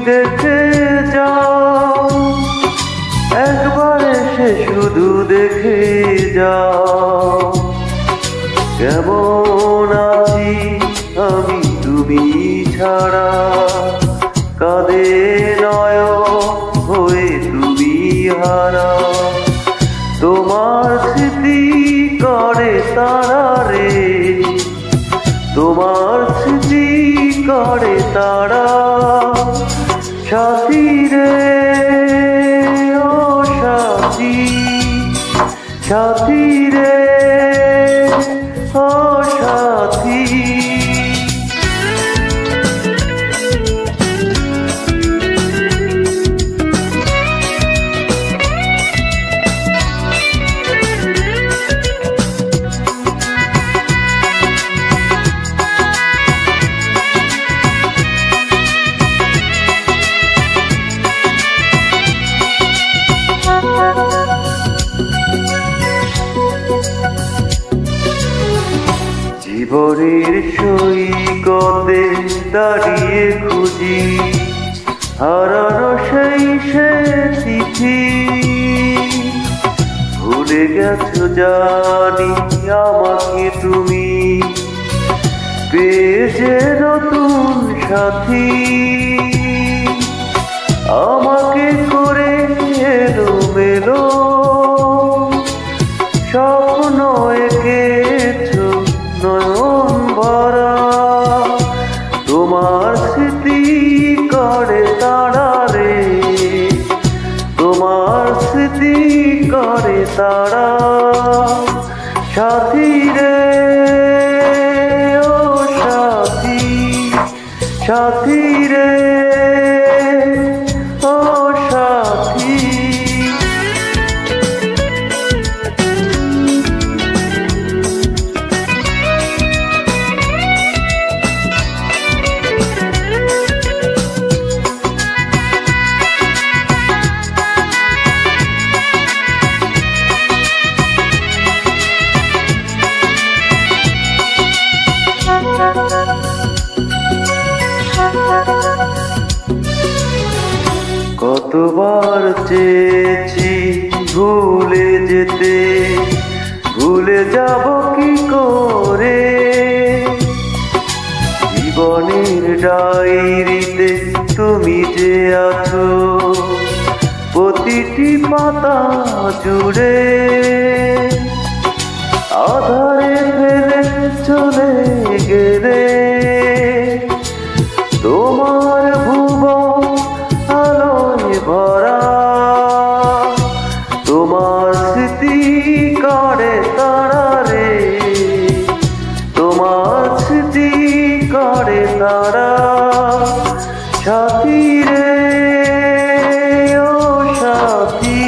দেখে যাও, একবার এসে শুধু দেখে যাও কেমন আছি আমি তুমি ছাড়া। কাঁদে নয়ন হয়ে তুমি হারা, তোমার স্মৃতি করে তারা রে, তোমার স্মৃতি করে তারা। সাথী রে ও সাথী, সাথী রে ও সাথী। জীবনের সৈকতে দাঁড়িয়ে খুঁজি হারানো সেই স্মৃতি। ভুলে গেছো জানি আমাকে তুমি, পেয়েছে নতুন সাথী। আমাকে করে এলো মেলো স্বপ্ন এঁকেছো নয়ন ভরা, তোমার স্মৃতি করে তারা রে, তোমার স্মৃতি করে তারা। সাথী রে ও সাথী, সাথী রে ও সাথী। কতবার চেয়েছি ভুলে যেতে, ভুলে যাব কি করে। জীবনের ডায়েরিতে তুমি যে আছো প্রতিটি পাতা জুড়ে। আধারে ফেলে চলে গেলে তোমার ভুবন আলোয় ভরা, তোমার স্মৃতি করে তারা রে, তোমার স্মৃতি করে তারা। সাথী রে ও সাথী,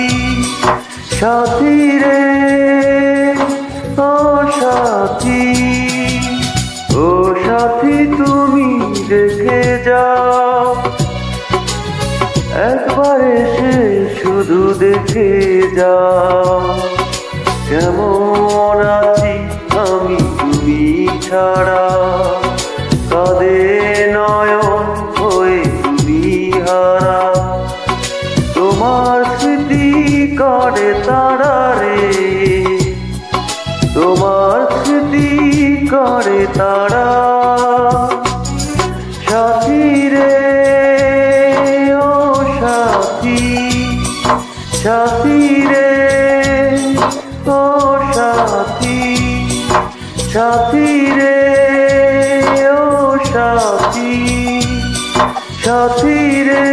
সাথী রে ও সাথী। ও সাথী তুমি দেখে যাও, একবার এসে শুধু দেখে যাও কেমন আছি আমি তুমি ছাড়া। কাঁদে নয়ন হয়ে তুমি হারা, তোমার স্মৃতি করে তারা রে, তোমার স্মৃতি করে তারা। সাথী রে ও সাথী, সাথী রে ও সাথী, সাথী রে ও সাথী, সাথী রে।